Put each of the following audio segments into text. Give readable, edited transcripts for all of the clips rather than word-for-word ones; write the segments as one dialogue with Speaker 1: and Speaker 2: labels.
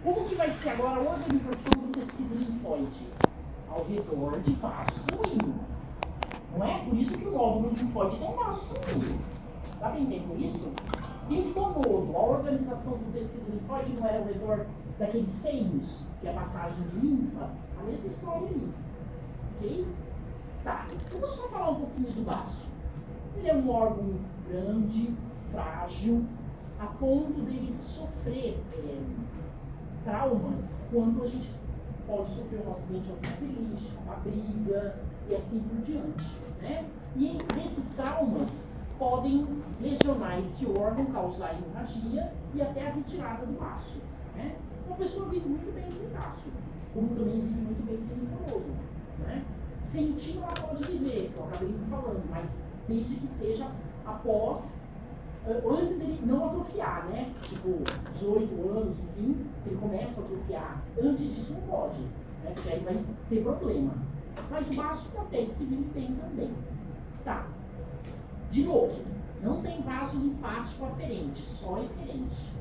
Speaker 1: Como que vai ser agora a organização do tecido linfóide? Ao redor de vaso sanguíneo. Não é? Por isso que o nódulo linfóide tem um vaso sanguíneo. Dá para entender isso? Linfonodo, a organização do tecido linfóide não era ao redor daqueles seios, que é a passagem de linfa, a mesma história ali. Ok? Tá, vamos só falar um pouquinho do baço. Ele é um órgão grande, frágil, a ponto dele sofrer traumas quando a gente pode sofrer um acidente automobilístico, uma briga e assim por diante, né? E esses traumas podem lesionar esse órgão, causar hemorragia e até a retirada do baço, né? Uma pessoa vive muito bem sem baço, como também vive muito bem sem linfonodo, né? Sem o timo ela pode viver, que eu acabei falando, mas desde que seja após, antes dele não atrofiar, né? Tipo, 18 anos, enfim, ele começa a atrofiar. Antes disso não pode, né? Porque aí vai ter problema. Mas o baço até que se vive bem também. Tá. De novo, não tem vaso linfático aferente, só eferente.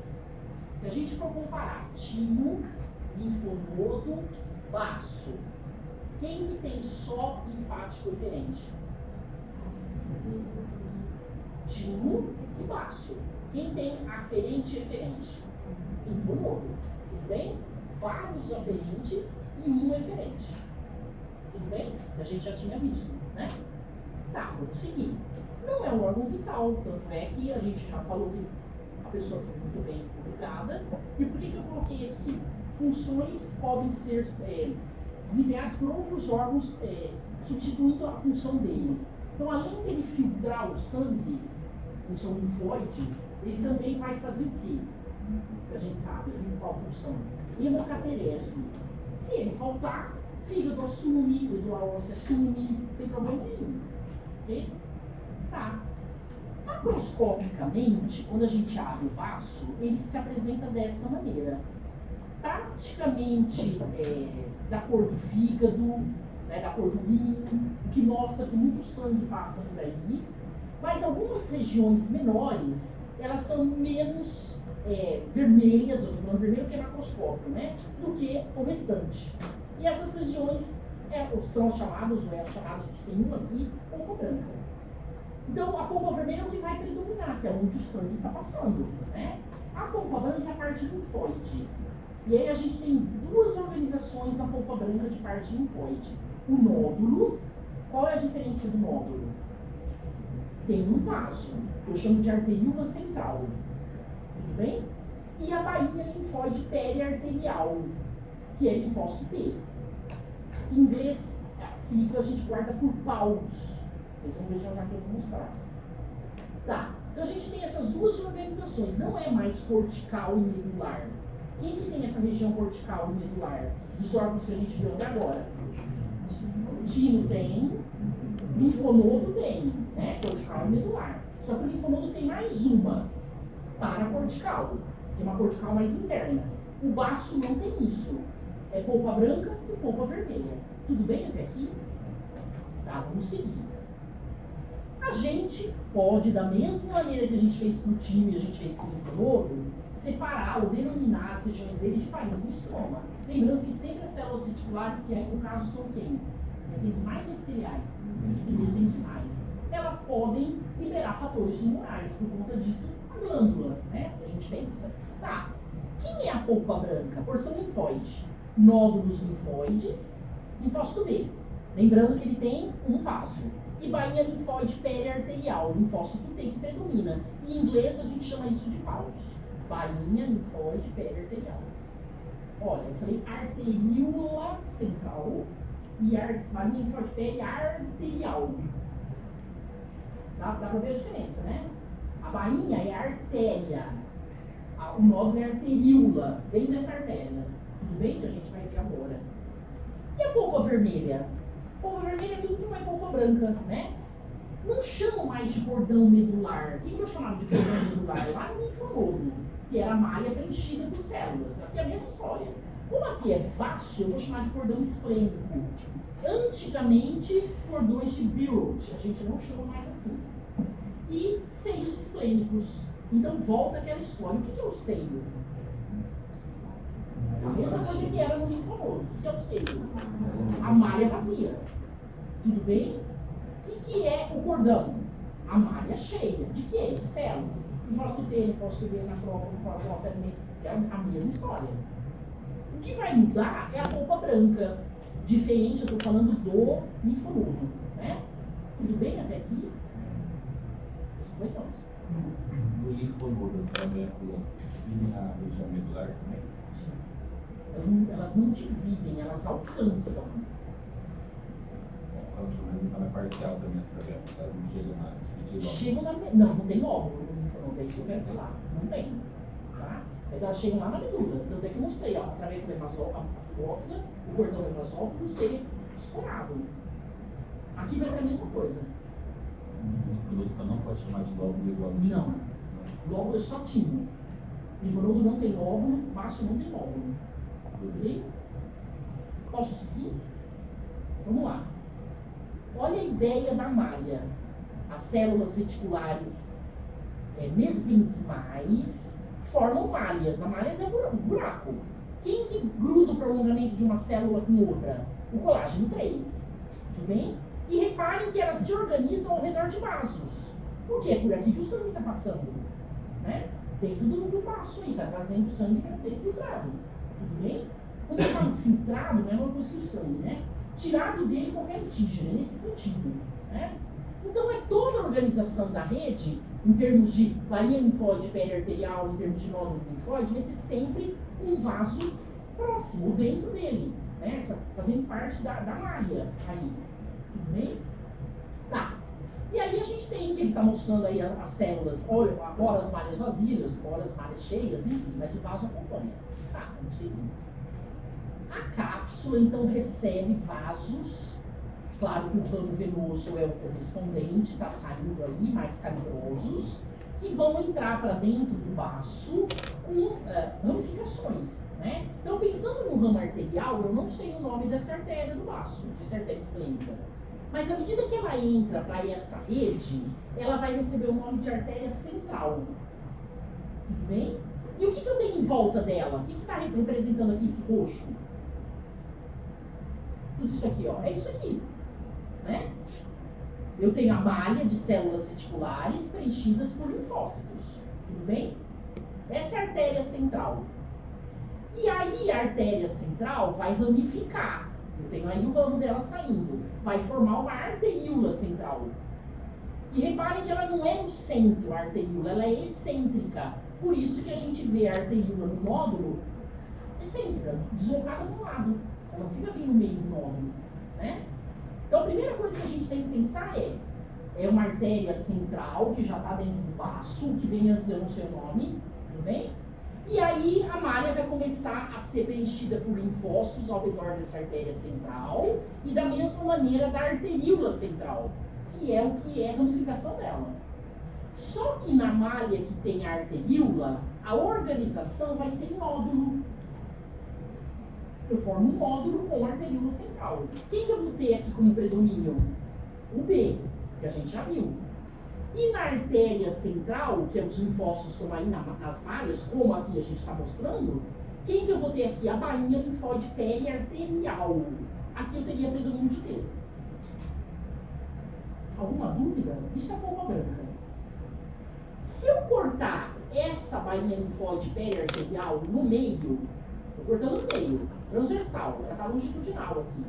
Speaker 1: Se a gente for comparar timo, linfonodo, baço, quem que tem só linfático eferente? Timo e baço. Quem tem aferente e eferente? Linfonodo. Tudo bem? Vários aferentes e um eferente. Tudo bem? A gente já tinha visto, né? Tá, vamos seguir. Não é um órgão vital, tanto é que a gente já falou que a pessoa foi muito bem obrigada. E por que eu coloquei aqui? Funções podem ser desempenhadas por outros órgãos, substituindo a função dele. Então, além dele filtrar o sangue, função linfóide, ele também vai fazer o quê? A gente sabe, a principal função. Hemocaterese. Se ele faltar, fígado assume, medula óssea assume, sem problema nenhum. Ok? Tá. Macroscopicamente, quando a gente abre o baço, ele se apresenta dessa maneira. Praticamente da cor do fígado, né, da cor do rim, o que mostra que muito sangue passa por aí, mas algumas regiões menores, elas são menos vermelhas, eu estou falando vermelho porque é macroscópio, né, do que o restante. E essas regiões são chamadas, ou é chamada, a gente tem uma aqui, polpa branca. Então, a polpa vermelha é o que vai predominar, que é onde o sangue está passando, né? A polpa branca é a parte linfóide. E aí a gente tem duas organizações na polpa branca de parte linfóide. O nódulo, qual é a diferença do nódulo? Tem um vaso, que eu chamo de arteríola central, tudo bem? E a bainha linfóide periarterial, que é linfócito T. Em inglês, a sigla a gente guarda por paus. Vocês vão ver já que eu vou mostrar. Tá, então a gente tem essas duas organizações, não é mais cortical e medular. Quem que tem essa região cortical e medular? Dos órgãos que a gente viu até agora? Timo tem, linfonodo tem, né? Cortical e medular. Só que o linfonodo tem mais uma paracortical. Tem uma cortical mais interna. O baço não tem isso. É polpa branca e polpa vermelha. Tudo bem até aqui? Tá, vamos seguir. A gente pode, da mesma maneira que a gente fez para o timo e a gente fez para o linfonodo, separar ou denominar as regiões dele de parênquima e estroma. Lembrando que sempre as células reticulares, que aí no caso são quem? Mesenquimais ou epiteliais? Mesenquimais. Elas podem liberar fatores humorais, por conta disso, a glândula, né? A gente pensa. Tá, quem é a polpa branca? Porção linfóide. Nódulos linfóides, linfócito B. Lembrando que ele tem um vaso. E bainha linfóide periarterial, linfócito T que predomina. Em inglês a gente chama isso de paus. Bainha linfóide periarterial. Olha, eu falei arteríola central e bainha linfóide periarterial. Dá pra ver a diferença, né? A bainha é a artéria. O nódulo é arteríola, vem dessa artéria. Tudo bem? Que a gente vai ver agora. E a polpa vermelha? Polpa vermelha é tudo que não é polpa branca, né? Não chamam mais de cordão medular. O que eu chamava de cordão medular? Lá no linfonodo, que era a malha preenchida por células. Aqui é a mesma história. Como aqui é baço, eu vou chamar de cordão esplênico. Antigamente, cordões de Biot, a gente não chama mais assim. E seios esplênicos. Então volta aquela história. O que é o seio? seio? A malha vazia. Tudo bem? O que é o cordão? A malha cheia. De quê? De células. Linfócito T, linfócito B, macrófago, linfócito M, é a mesma história. O que vai mudar é a polpa branca. Diferente, eu estou falando do linfonodo. Né? Tudo bem até aqui? Pois não.
Speaker 2: No linfonodo, as moléculas dividem a região medular também?
Speaker 1: Elas não dividem, elas alcançam.
Speaker 2: Então é parcial também essa tabela, elas não chegam na dividir.
Speaker 1: Chegam na. Não tem lóbulo no linfonodo, é isso que eu quero falar. Não tem. Tá? Mas elas chegam lá na medula. Tanto é que eu mostrei, ó, através do hemazófila, o cordão hemazófilo ser escorado. Aqui vai ser a mesma coisa.
Speaker 2: O linfonodo então não pode chamar de lóbulo igual ao
Speaker 1: Não. Lóbulo é só timo. Linfonodo não tem lóbulo, baço não tem lóbulo. Ok? Posso seguir? Vamos lá. Olha a ideia da malha. As células reticulares mesenquimais formam malhas. A malha é um buraco. Quem que gruda o prolongamento de uma célula com outra? O colágeno 3. Tudo bem? E reparem que elas se organizam ao redor de vasos. Por quê? É por aqui que o sangue está passando. Né? Dentro do baço aí, está trazendo sangue para ser filtrado. Tudo bem? Quando eu falo filtrado, não é uma coisa que o sangue, né? Tirado dele qualquer antígeno, nesse sentido. Né? Então, é toda a organização da rede, em termos de bainha linfóide periarterial, em termos de nódulo linfóide, vai ser sempre um vaso próximo, dentro dele, né? Fazendo parte da malha aí. Tudo bem? Tá. E aí a gente tem, que ele está mostrando aí as células, ora as malhas vazias, ora as malhas cheias, enfim, mas o vaso acompanha. Tá, vamos seguir. A cápsula, então, recebe vasos. Claro que o ramo venoso é o correspondente, está saindo aí, mais calibrosos, que vão entrar para dentro do baço com ramificações. Né? Então, pensando no ramo arterial, eu não sei o nome dessa artéria do baço, de artéria esplênica. Mas à medida que ela entra para essa rede, ela vai receber o nome de artéria central. Tudo bem? E o que eu tenho em volta dela? O que está representando aqui esse roxo? Tudo isso aqui, ó. É isso aqui. Né? Eu tenho a malha de células reticulares preenchidas por linfócitos. Tudo bem? Essa é a artéria central. E aí a artéria central vai ramificar. Eu tenho aí o ramo dela saindo. Vai formar uma arteríola central. E reparem que ela não é no centro, a arteríola, ela é excêntrica. Por isso que a gente vê a arteríola no nódulo excêntrica, deslocada para um lado. Ela não fica bem no meio do nódulo. Né? Então a primeira coisa que a gente tem que pensar é uma artéria central, que já está dentro do baço, que vem antes, eu não sei o nome, tudo bem? E aí a malha vai começar a ser preenchida por linfócitos ao redor dessa artéria central, e da mesma maneira da arteríola central, que é o que é a ramificação dela. Só que na malha que tem a arteríola, a organização vai ser em nódulo. Eu formo um módulo com a arteríola central. Quem que eu vou ter aqui como predomínio? O B, que a gente já viu. E na artéria central, que é os linfócitos que estão aí nas malhas, como aqui a gente está mostrando, quem que eu vou ter aqui? A bainha linfóide periarterial. Aqui eu teria predomínio de D. Alguma dúvida? Isso é polpa branca. Se eu cortar essa bainha linfóide periarterial no meio, estou cortando no meio, transversal, ela está longitudinal aqui.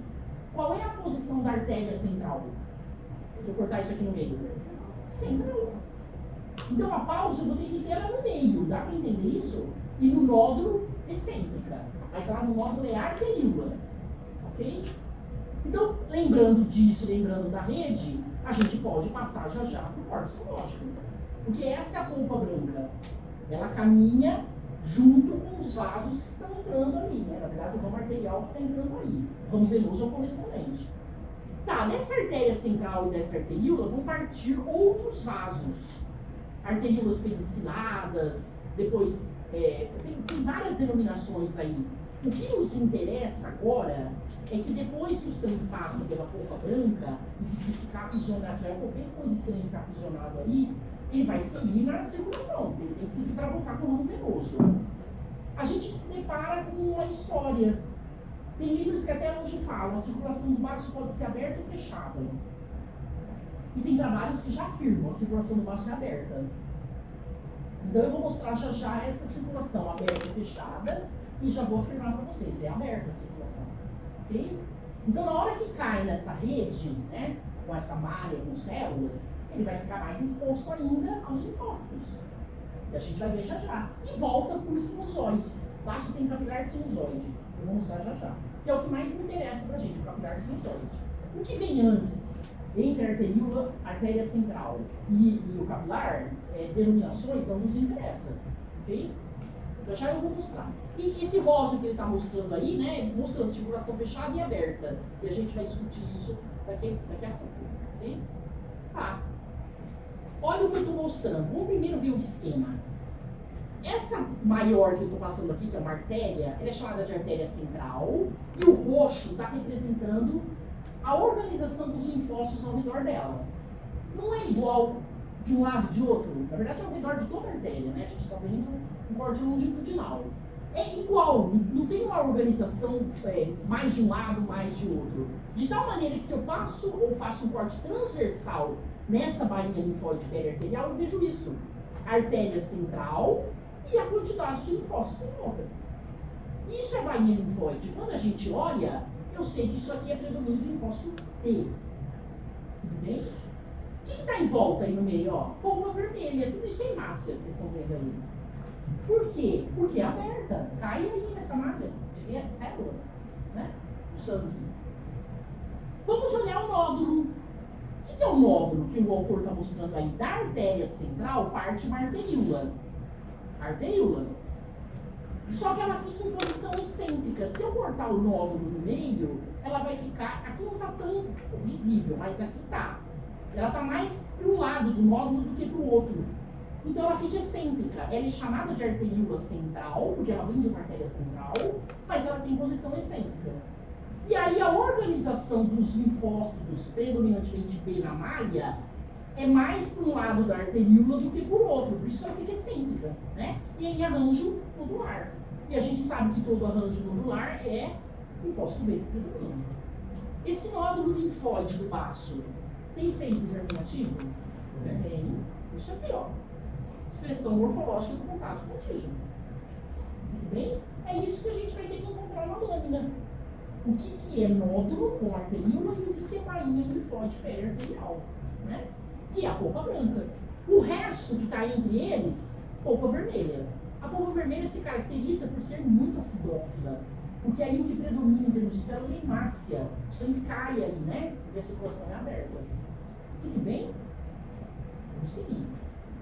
Speaker 1: Qual é a posição da artéria central? Se eu cortar isso aqui no meio? Central. Então a pausa eu vou ter que ter ela no meio, dá para entender isso? E no nódulo, excêntrica. Mas lá no nódulo é arteríola. Ok? Então, lembrando disso, lembrando da rede, a gente pode passar já para o córtex cológico. Porque essa é a polpa branca. Ela caminha junto com os vasos que estão entrando ali, né? Na verdade, o ramo arterial que está entrando aí. O ramo venoso é o correspondente. Tá, dessa artéria central e dessa arteríola vão partir outros vasos. Arteríolas peniculadas, depois tem várias denominações aí. O que nos interessa agora é que depois que o sangue passa pela polpa branca e que se ficar aprisionado, qualquer coisa se ele ficar aprisionado aí, ele vai seguir na circulação, ele tem que seguir para voltar para o ramo venoso. A gente se depara com uma história. Tem livros que até hoje falam, a circulação do baço pode ser aberta ou fechada. E tem trabalhos que já afirmam, a circulação do baço é aberta. Então eu vou mostrar já já essa circulação aberta e fechada, e já vou afirmar para vocês, é aberta a circulação. Ok? Então na hora que cai nessa rede, né, com essa malha, com células, ele vai ficar mais exposto ainda aos linfócitos. E a gente vai ver já já. E volta por sinusoides. Baço tem capilar sinusoide. Eu vou mostrar já já. Que é o que mais interessa pra gente, o capilar sinusoide. O que vem antes, entre a arteríola, a artéria central e o capilar, denominações não nos interessa. Ok? Já já eu vou mostrar. E esse rosa que ele está mostrando aí, né, mostrando circulação fechada e aberta. E a gente vai discutir isso daqui a pouco. Ok? Tá. Olha o que eu estou mostrando. Vamos primeiro ver o esquema. Essa maior que eu estou passando aqui, que é uma artéria, ela é chamada de artéria central, e o roxo está representando a organização dos linfócitos ao redor dela. Não é igual de um lado e de outro, na verdade é ao redor de toda a artéria, né? A gente está vendo um corte longitudinal. É igual, não tem uma organização mais de um lado, mais de outro. De tal maneira que se eu passo ou faço um corte transversal nessa bainha linfóide periarterial, eu vejo isso. A artéria central e a quantidade de linfócitos em volta. Isso é bainha linfóide. Quando a gente olha, eu sei que isso aqui é predomínio de linfócito T. Tudo bem? O que está em volta aí no meio? Ó? Polpa vermelha. Tudo isso é hemácia que vocês estão vendo aí. Por quê? Porque é aberta. Cai aí nessa malha de células, né? O sangue. Vamos olhar o nódulo. O que é o nódulo que o autor está mostrando aí? Da artéria central parte uma arteríola. Arteríola. Só que ela fica em posição excêntrica. Se eu cortar o nódulo no meio, ela vai ficar... Aqui não está tão visível, mas aqui está. Ela está mais para um lado do nódulo do que para o outro. Então ela fica excêntrica. Ela é chamada de arteríola central, porque ela vem de uma artéria central, mas ela tem posição excêntrica. E aí a organização dos linfócitos, predominantemente B na malha, é mais para um lado da arteríola do que para o outro. Por isso que ela fica excêntrica, né? E em arranjo nodular. E a gente sabe que todo arranjo nodular é linfócito B que predomina. Esse nódulo linfóide do baço tem centro germinativo? Tem. Isso aqui, ó. Expressão morfológica do contato contígeno. Tudo bem? É isso que a gente vai ter que encontrar na lâmina. O que é nódulo com arteríola e o que é bainha linfóide periarterial, né? Que é a polpa branca. O resto que está entre eles, polpa vermelha. A polpa vermelha se caracteriza por ser muito acidófila, porque aí o que predomina em termos de célula é hemácia. O sangue cai ali, né? E a circulação é aberta. Tudo bem? Vamos seguir.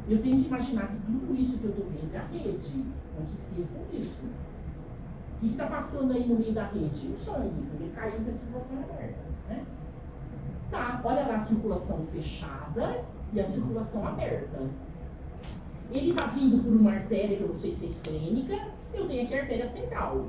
Speaker 1: Eu tenho que imaginar que tudo isso que eu estou vendo é a rede. Não se esqueçam disso. O que está passando aí no meio da rede? O sangue, porque ele caiu e a circulação é aberta, né? Tá, olha lá a circulação fechada e a circulação aberta. Ele está vindo por uma artéria, que eu não sei se é esplênica, eu tenho aqui a artéria central.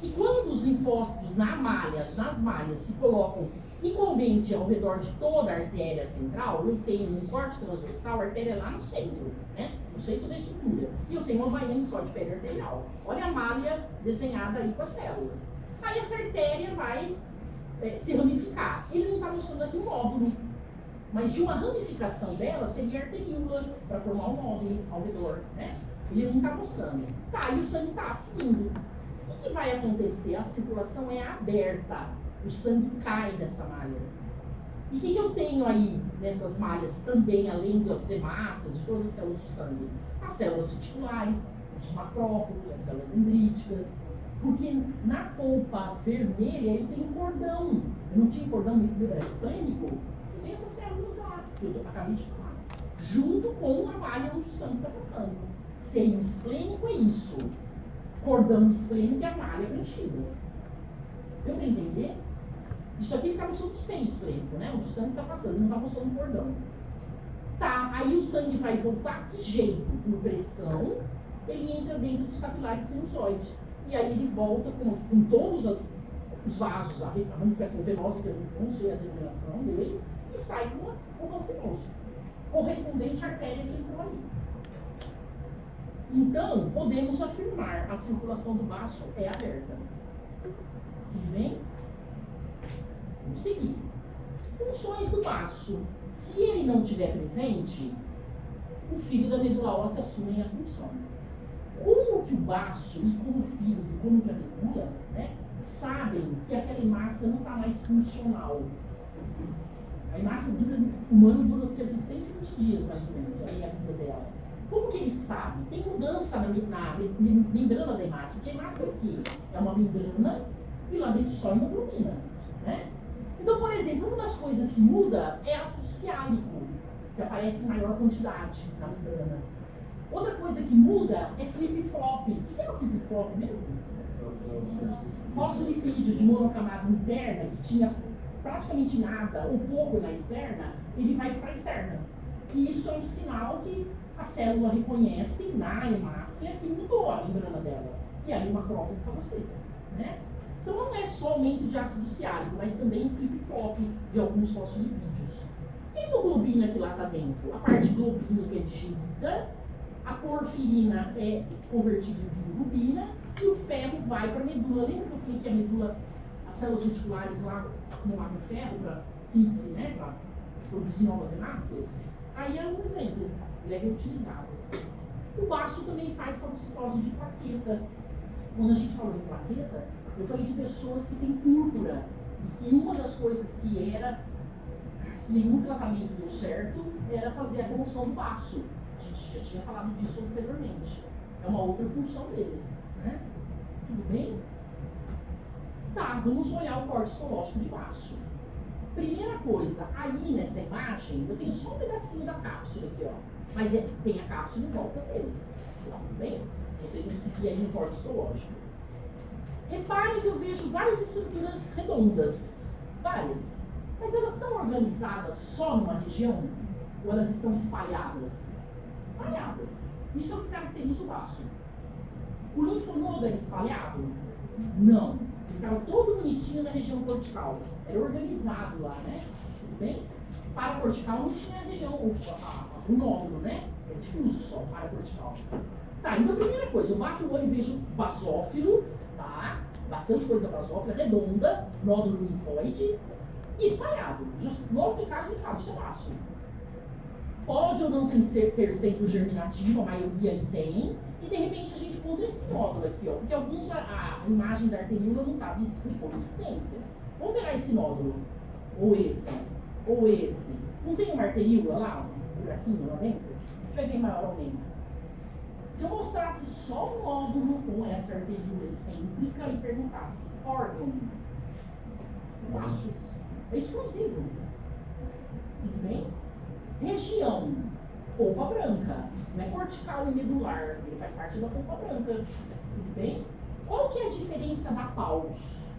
Speaker 1: E quando os linfócitos nas malhas se colocam igualmente ao redor de toda a artéria central, eu tenho um corte transversal, a artéria lá no centro, né? No centro da estrutura. E eu tenho uma bainha linfóide periarterial. Olha a malha desenhada aí com as células. Aí essa artéria vai se ramificar. Ele não está mostrando aqui um nódulo, mas de uma ramificação dela seria a arteríola para formar um nódulo ao redor, né? Ele não está mostrando. Tá, e o sangue está seguindo. O que vai acontecer? A circulação é aberta. O sangue cai dessa malha. E o que eu tenho aí nessas malhas também, além das hemácias, de todas as células do sangue? As células reticulares, os macrófagos, as células dendríticas. Porque na polpa vermelha eu tenho um cordão. Eu não tinha cordão esplênico? Eu tenho essas células lá, que eu acabei de falar. Junto com a malha onde o sangue está passando. Seio esplênico é isso. Cordão esplênico é a malha preenchida. Deu para entender? Isso aqui está mostrando o seio esplênico, né? Onde o sangue está passando, não está mostrando o cordão. Tá, aí o sangue vai voltar que jeito? Por pressão, ele entra dentro dos capilares sinusoides. E aí ele volta com todos os vasos, a ramificação venosa, que eu não sei a denominação deles, e sai com o campo venoso, correspondente à artéria que entrou ali. Então, podemos afirmar a circulação do baço é aberta. Tudo bem? Vamos seguir. Funções do baço. Se ele não estiver presente, o fígado e a medula óssea assumem a função. Como que o baço e como o fígado, como que a medula, né, sabem que aquela hemácia não está mais funcional? A hemácia humana dura cerca de 120 dias, mais ou menos, aí a vida dela. Como que ele sabe? Tem mudança na membrana da hemácia. Porque a hemácia é o quê? É uma membrana e lá dentro só hemoglobina, né? Então, por exemplo, uma das coisas que muda é ácido ciálico, que aparece em maior quantidade na membrana. Outra coisa que muda é flip-flop. O que é o flip-flop mesmo? Fosfolipídio de monocamada interna, que tinha praticamente nada ou pouco na externa, ele vai para a externa. E isso é um sinal que a célula reconhece na hemácia que mudou a membrana dela. E aí o macrófago fagocita, né? Então não é só aumento de ácido ciálico, mas também o flip-flop de alguns fosfolipídios. E a hemoglobina que lá está dentro? A parte globínica é digerida, a porfirina é convertida em bilirrubina e o ferro vai para a medula. Lembra que eu falei que a medula, as células reticulares lá acumulavam ferro para síntese, né, para produzir novas hemácias? Aí é um exemplo, ele é reutilizado. O baço também faz fagocitose de plaqueta. Quando a gente falou em plaqueta, eu falei de pessoas que têm púrpura e que uma das coisas que era, se nenhum tratamento deu certo, era fazer a remoção do baço. A gente já tinha falado disso anteriormente. É uma outra função dele, né? Tudo bem? Tá, vamos olhar o corte histológico de baço. Primeira coisa, aí nessa imagem, eu tenho só um pedacinho da cápsula aqui, ó. Mas tem a cápsula em volta dele. Tudo bem? Vocês vão seguir aí no corte histológico. Reparem que eu vejo várias estruturas redondas. Várias. Mas elas estão organizadas só numa região? Ou elas estão espalhadas? Espalhadas. Isso é o que caracteriza o baço. O linfonodo era espalhado? Não. Ele ficava todo bonitinho na região cortical. Era organizado lá, né? Tudo bem? Paracortical não tinha a região, o nódulo, né? É difuso só, paracortical. Tá, então a primeira coisa, eu bato o olho e vejo basófilo, tá? Bastante coisa basófila, redonda, nódulo linfóide e espalhado. Logo de cara a gente fala, isso é baço. Pode ou não ter centro germinativo, a maioria aí tem, e de repente a gente encontra esse nódulo aqui, ó, porque alguns a imagem da arteríola não está visível por existência. Vamos pegar esse nódulo, ou esse. Não tem uma arteríola lá, um buraquinho lá dentro? A gente vai ver maior aumento. Se eu mostrasse só um nódulo com essa arteríola excêntrica e perguntasse órgão, baço, é exclusivo. Tudo bem? Região, polpa branca. Não é cortical e medular, ele faz parte da polpa branca. Tudo bem? Qual que é a diferença da paus?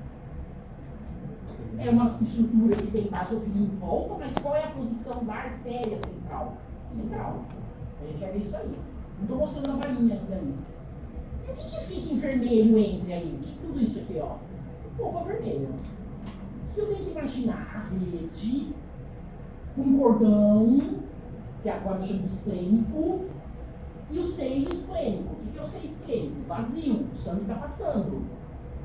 Speaker 1: É uma estrutura que tem basofilia em volta, mas qual é a posição da artéria central? Central. A gente vai ver isso aí. Não estou mostrando a bainha ainda aí. E o que fica em vermelho entre aí? O que tudo isso aqui, ó? Polpa vermelha. O que eu tenho que imaginar? A rede, um cordão, que agora eu chamo de esplênico, e o seio esplênico. O que é o seio esplênico? Vazio, o sangue está passando.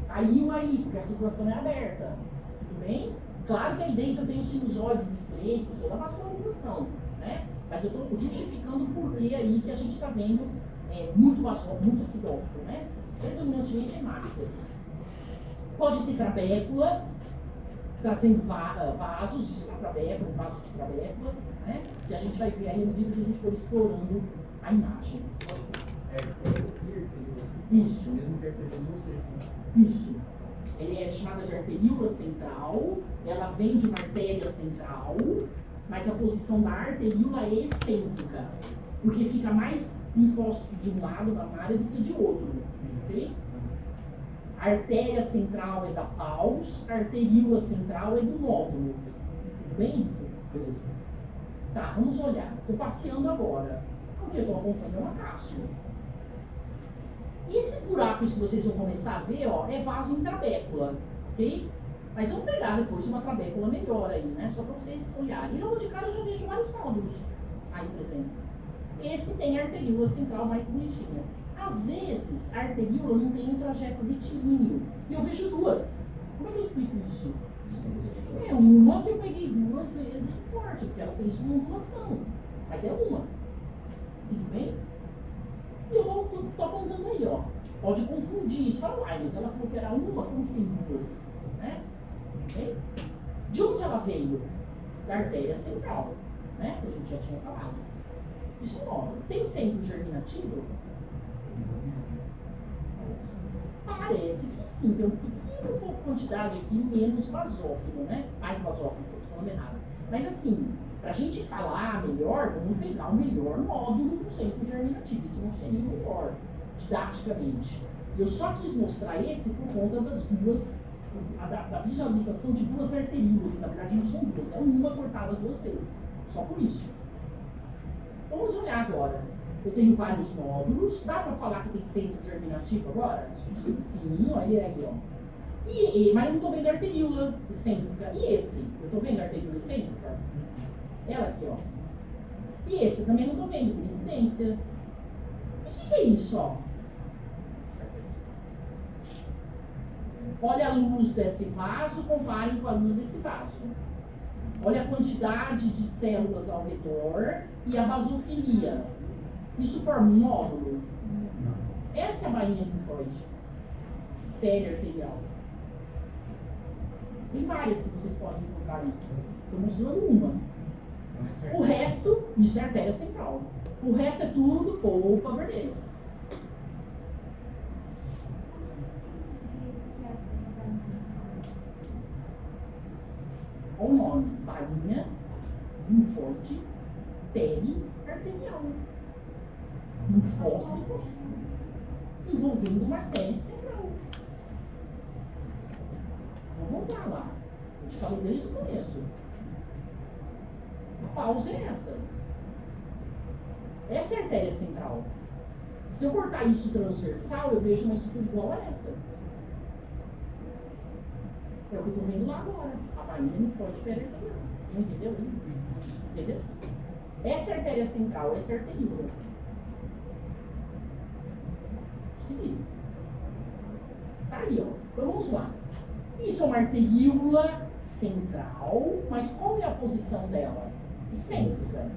Speaker 1: Caiu aí, porque a circulação é aberta. Tudo bem? Claro que aí dentro tem os sinusoides esplênicos, toda a vascularização, né? Mas eu estou justificando o porquê aí que a gente está vendo muito acidófilo, né? Predominantemente é massa. Pode ter trabécula, trazendo vasos, isso é trabécula, um vaso de trabécula, né? Que a gente vai ver aí à medida que a gente for explorando a imagem. Isso. Isso. Ele é chamada de arteríola central, ela vem de uma artéria central, mas a posição da arteríola é excêntrica, porque fica mais linfócito de um lado da mamária do que de outro. Okay? A artéria central é da paus, a arteríola central é do nódulo. Tudo bem? Tá, vamos olhar. Estou passeando agora. O que eu estou apontando é uma cápsula. E esses buracos que vocês vão começar a ver, ó, é vaso intrabécula, ok? Mas vamos pegar depois uma trabécula melhor aí, né? Só para vocês olharem. E logo de cara eu já vejo vários nódulos aí presentes. Esse tem a arteríola central mais bonitinha. Às vezes, a arteríola não tem um trajeto retilíneo. E eu vejo duas. Como é que eu explico isso? É uma que eu peguei 2 vezes o corte, porque ela fez uma ondulação. Mas é uma. Tudo bem? E eu tô apontando aí, ó. Pode confundir isso. Fala, mas ela falou que era uma, como que tem 2? Né? Okay? De onde ela veio? Da artéria central, né? Que a gente já tinha falado. Isso é nódulo. Tem centro germinativo? Parece que sim. Tem um pouco quantidade aqui, menos basófilo, né? Mais basófilo, estou falando errado. Mas assim, para a gente falar melhor, vamos pegar o melhor nódulo do centro germinativo. Isso não seria o melhor, didaticamente. Eu só quis mostrar esse por conta das duas, da visualização de 2 arteríolas, que na verdade não são 2, é uma cortada 2 vezes. Só por isso. Vamos olhar agora. Eu tenho vários nódulos. Dá para falar que tem centro germinativo agora? Sim, olha aí, ó. Mas eu não estou vendo a arteríola excêntrica. E esse? Eu estou vendo a arteríola excêntrica? Ela aqui, ó. E esse eu também não estou vendo, coincidência. E o que é isso, ó? Olha a luz desse vaso, comparem com a luz desse vaso. Olha a quantidade de células ao redor e a basofilia. Isso forma um nódulo? Essa é a bainha linfóide. Pele arterial. Tem várias que vocês podem encontrar aí. Estou mostrando uma. O resto, isso é artéria central. O resto é tudo polpa vermelha. Olha o nome. Bainha linfóide, pele arterial. Linfócitos envolvendo uma artéria central. Vou voltar lá. Eu te falo desde o começo. A pausa é essa. Essa é a artéria central. Se eu cortar isso transversal, eu vejo uma estrutura igual a essa. É o que eu estou vendo lá agora. A bainha linfóide periarterial. Não entendeu? Entendeu? Essa é a artéria central, essa é a arteríola. Seguir. Tá aí, ó. Então vamos lá. Isso é uma arteríola central, mas qual é a posição dela? Excêntrica.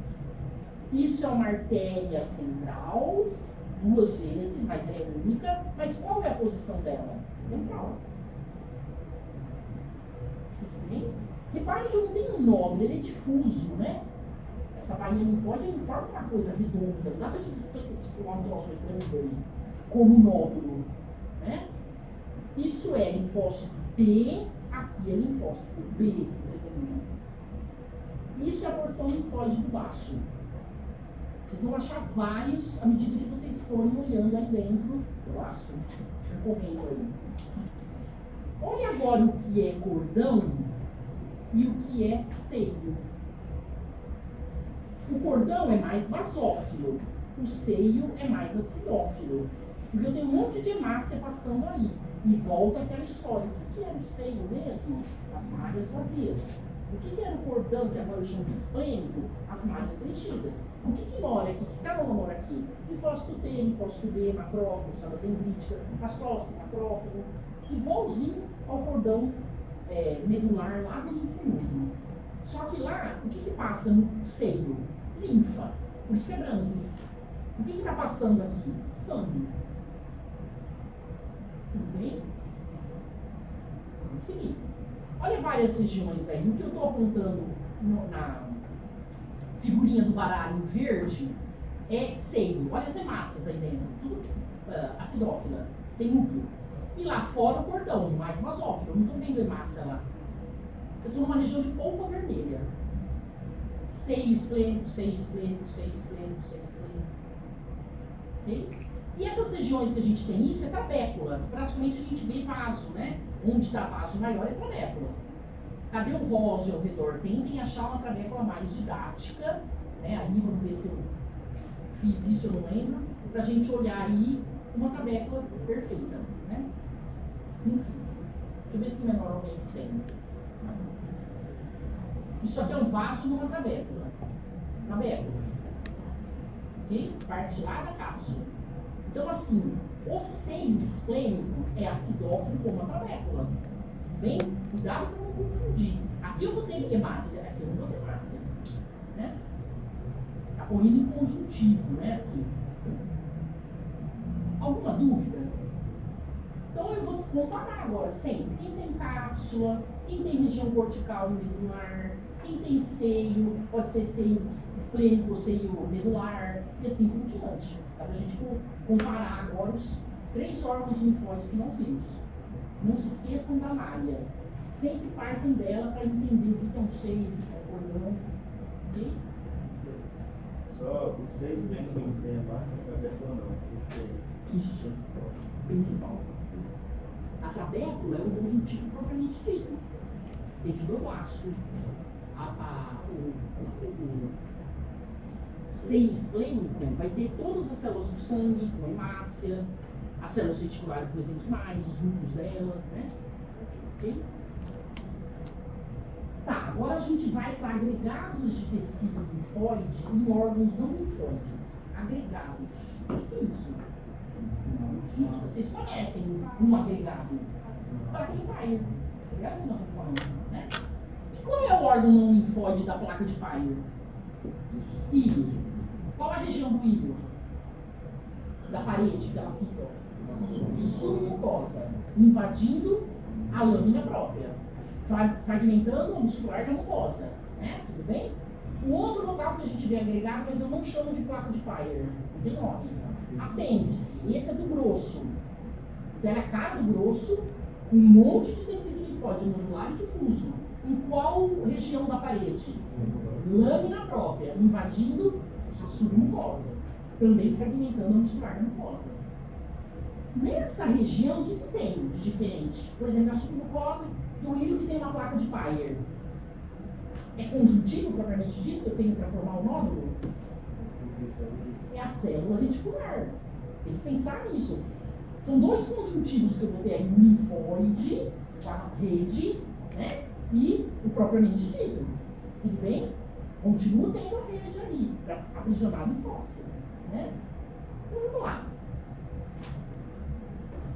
Speaker 1: Isso é uma artéria central, 2 vezes, mas ela é única. Mas qual é a posição dela? Central. Tudo bem? Reparem que eu não tenho um nódulo, ele é difuso, né? Essa bainha linfóide não forma uma coisa redonda. Não dá pra gente explorar um troço redondo aí, como nódulo, né? Isso é linfócito T, aqui é linfócito B. Isso é a porção linfóide do baço. Vocês vão achar vários à medida que vocês forem olhando aí dentro do baço. Correndo aí. Olha agora o que é cordão e o que é seio. O cordão é mais basófilo, o seio é mais acidófilo. Porque eu tenho um monte de hemácia passando aí. E volta aquela história. O que era o seio mesmo? As malhas vazias. O que era o cordão, que agora eu chamo de esplênico? As malhas preenchidas. O que mora aqui? Que célula mora aqui? Linfócito T, linfócito B, macrófago, célula dendrítica, mastócito, macrófago. Igualzinho ao cordão medular lá do linfonodo. Só que lá, o que passa no seio? Linfa. Por isso que é branco. O que está passando aqui? Sangue. Tudo bem? Vamos seguir. Olha várias regiões aí. O que eu estou apontando na figurinha do baralho verde é seio. Olha as hemácias aí dentro. Tudo acidófila, sem núcleo. E lá fora o cordão, mais basófilo. Eu não estou vendo hemácia lá. Eu estou numa região de polpa vermelha. Seio esplênico, seio esplênico, seio esplênico, seio esplênico. Ok? E essas regiões que a gente tem isso é trabécula. Praticamente a gente vê vaso, né? Onde está vaso maior é trabécula. Cadê o rosa ao redor? Tentem achar uma trabécula mais didática, né? Aí vamos ver se eu fiz isso, eu não lembro. Pra gente olhar aí uma trabécula perfeita, né? Não fiz. Deixa eu ver se menor alguém tem. Isso aqui é um vaso numa trabécula. Trabécula. Ok? Parte lá da cápsula. Então, assim, o seio esplênico é acidófilo como a trabécula. bem? Cuidado para não confundir. Aqui eu vou ter hemácia, aqui eu não vou ter hemácia. Né? Está correndo em conjuntivo, né? Aqui. Alguma dúvida? Então eu vou comparar agora sempre. Quem tem cápsula, quem tem região cortical e medular, quem tem seio, pode ser seio esplênico ou seio medular, e assim por diante. Para a gente comparar agora os 3 órgãos linfóides que nós vimos. Não se esqueçam da malha. Sempre partem dela para entender o que é um seio, o que é um cordão. Ok?
Speaker 3: Só os 6 membros que tem a massa trabécula não.
Speaker 1: Isso. Principal. A trabécula é o conjuntivo propriamente dito. Devido ao laço. O seio esplênico vai ter todas as células do sangue, com hemácia, as células reticulares mesenquimais, os núcleos delas, né? Ok? Tá, agora a gente vai para agregados de tecido linfóide em órgãos não linfóides. Agregados. O que é isso? Vocês conhecem um agregado? Placa de Peyer. É assim que nós estamos falando, né? E qual é o órgão não linfóide da placa de Peyer? Ilho. Qual a região do ilho? Da parede que ela fica? Submucosa. Invadindo a lâmina própria. Fragmentando a muscular da mucosa. Né? Tudo bem? O outro local que a gente vê agregado, mas eu não chamo de placa de Peyer. Não tem nome. Apêndice. Esse é do grosso. Então, ela é a cara do grosso, um monte de tecido linfóide nodular e difuso. Em qual região da parede? Lâmina própria, invadindo a submucosa, também fragmentando a muscular da mucosa. Nessa região, o que tem de diferente? Por exemplo, a submucosa do ilho que tem uma placa de Peyer. É conjuntivo, propriamente dito, que eu tenho para formar o nódulo? É a célula reticular. Tem que pensar nisso. São 2 conjuntivos que eu vou ter aí, o linfóide, a rede, né? E o propriamente dito. Tudo bem? Continua tendo a rede ali, aprisionada em fósforo. Né? Então vamos lá.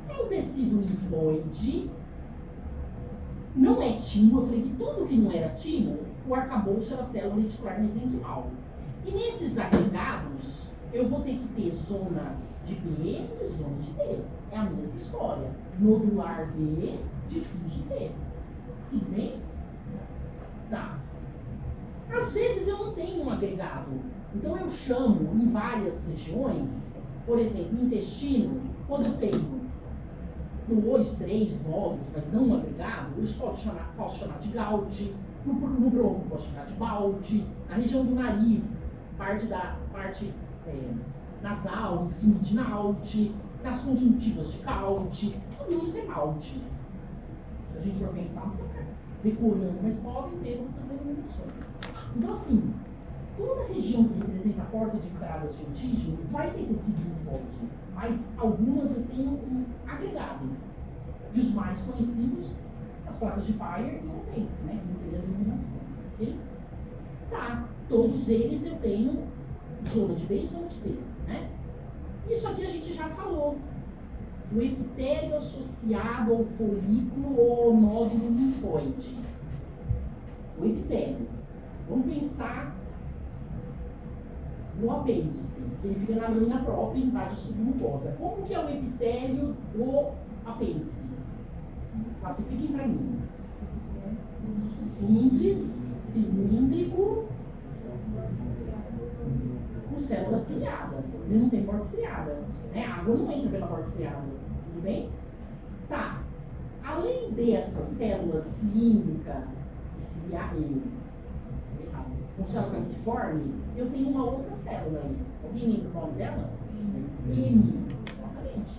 Speaker 1: É o tecido linfóide. Não é timo, eu falei que tudo que não era timo, o arcabouço era a célula reticular mesenquimal. E nesses agregados, eu vou ter que ter zona de B e zona de D. É a mesma história. Nodular B, difuso D. Tudo bem? Tá. Às vezes eu não tenho um agregado. Então eu chamo em várias regiões, por exemplo, no intestino, quando eu tenho 2, 3 nódulos, mas não um agregado, eu posso chamar de Gaut. No bronco, posso chamar de balde. Na região do nariz, parte nasal, enfim, de Naut. Nas conjuntivas de Caut. Tudo isso é Maut. Se a gente for pensar, não precisa ficar decorando, mas podem ter outras denominações. Então, assim, toda região que representa a porta de entradas de antígeno vai ter tecido linfóide, mas algumas eu tenho um agregado. E os mais conhecidos, as placas de Peyer e o apêndice, né, que não teria denominação. Ok? Tá, todos eles eu tenho zona de B e zona de D, né? Isso aqui a gente já falou. O epitélio associado ao folículo ou ao nódulo linfóide. O epitélio. Vamos pensar no apêndice, que ele fica na lâmina própria e invade a submucosa. Como que é o epitélio do apêndice? Classifiquem para mim. Simples, cilíndrico, com célula ciliada. Ele não tem porta ciliada. Né? A água não entra pela porta ciliada. Tudo bem? Tá. Além dessas células cilíndrica e ciliada, com célula calciforme, eu tenho uma outra célula aí. Alguém lembra o nome dela? M. Exatamente.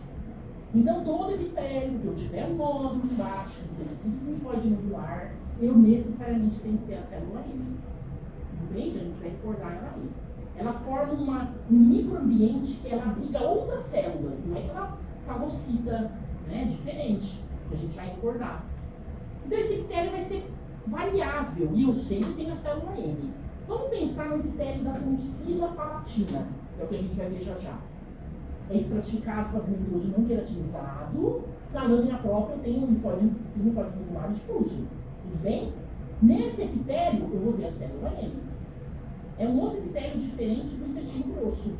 Speaker 1: Então, todo epitélio que eu tiver um nódulo embaixo, do tecido linfóide nodular, eu necessariamente tenho que ter a célula M. Tudo bem? Que a gente vai recordar ela aí. Ela forma um microambiente que ela abriga outras células, não é que ela fagocita, né? Diferente, que a gente vai recordar. Então, esse epitélio vai ser variável e eu sempre tenho a célula M. Vamos pensar no epitélio da tonsila palatina, que é o que a gente vai ver já já. É estratificado pavimentoso não queratinizado, Na lâmina própria eu tenho um linfóide nodular difuso. Tudo bem? Nesse epitélio eu vou ter a célula M. É um outro epitélio diferente do intestino grosso.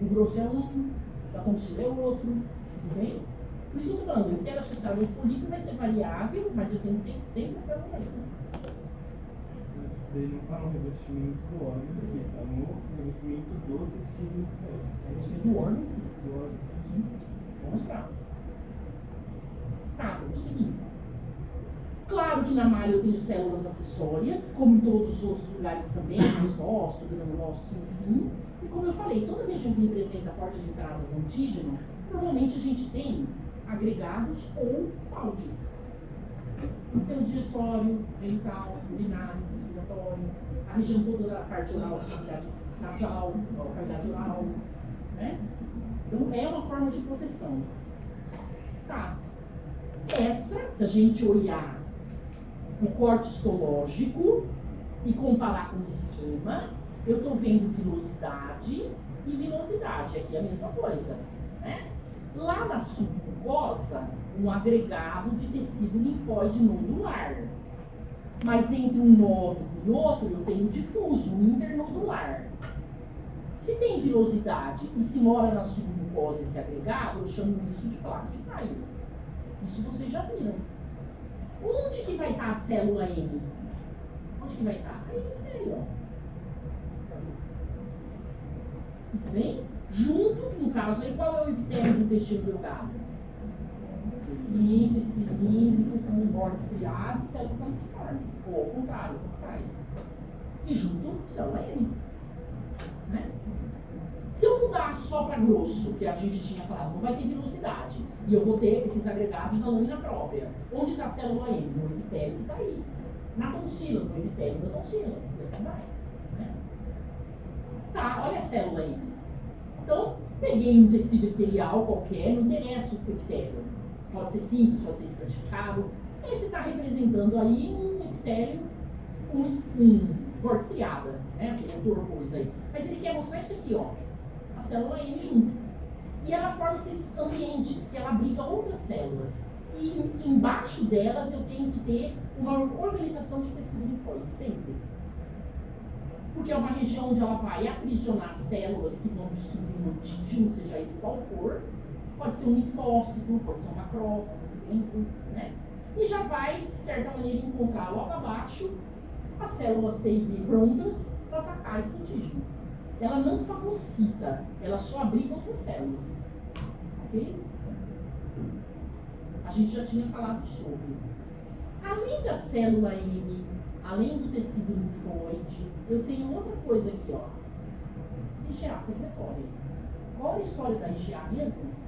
Speaker 1: O grosso é um, da tonsila é outro. Tudo bem? Por isso que eu estou falando, o epitélio associado ao folículo vai ser variável, mas eu tenho que ter sempre a célula M.
Speaker 3: Ele não está no revestimento do órgão, ele está no revestimento do tecido.
Speaker 1: Revestimento do órgão, sim.
Speaker 3: Do órgão.
Speaker 1: Vou mostrar. Tá, vamos seguir. Claro que na malha eu tenho células acessórias, como em todos os outros lugares também, mastócito, granulócito, enfim. E como eu falei, toda região que representa a porta de entradas antígeno, normalmente a gente tem agregados ou pouches. Sistema digestório, genital, urinário, respiratório, a região toda da parte oral, cavidade nasal, cavidade oral, né? Então é uma forma de proteção. Tá. Essa, se a gente olhar o corte histológico e comparar com o esquema, eu estou vendo vilosidade e vilosidade. Aqui é a mesma coisa, né? Lá na submucosa, um agregado de tecido linfóide nodular. Mas entre um nódulo e outro, eu tenho difuso, um internodular. Se tem vilosidade e se mora na submucosa esse agregado, eu chamo isso de placa de Kyler. Isso vocês já viram. Onde que vai estar a célula M? Onde que vai estar? Aí, ó. Tudo bem? Junto, no caso aí, qual é o epitélio do intestino delgado? Simples, cilíndrico, com um bordo ciliado e célula falciforme. Ou ao contrário, por trás. E junto, célula M. Né? Se eu mudar só para grosso, que a gente tinha falado, não vai ter velocidade. E eu vou ter esses agregados na lâmina própria. Onde está a célula M? No epitélio que está aí. Na tonsila, no epitélio da tonsila. E assim vai. Né? Tá, olha a célula M. Então, peguei um tecido epitelial qualquer, não interessa o epitélio. Pode ser simples, pode ser estratificado. Esse está representando aí um epitélio, um borda estriada, né? O autor pôs aí. Mas ele quer mostrar isso aqui, ó. A célula M junto. E ela forma esses ambientes que ela abriga outras células. E embaixo delas eu tenho que ter uma organização de tecido linfóide, sempre. Porque é uma região onde ela vai aprisionar células que vão destruir um antígeno, seja ele qual for. Pode ser um linfócito, pode ser um macrófago dentro, né? E já vai, de certa maneira, encontrar logo abaixo as células T e B prontas para atacar esse antígeno. Ela não fagocita, ela só abriga outras células. Ok? A gente já tinha falado sobre. Além da célula M, além do tecido linfóide, eu tenho outra coisa aqui, ó. IgA secretória. Qual é a história da IgA mesmo?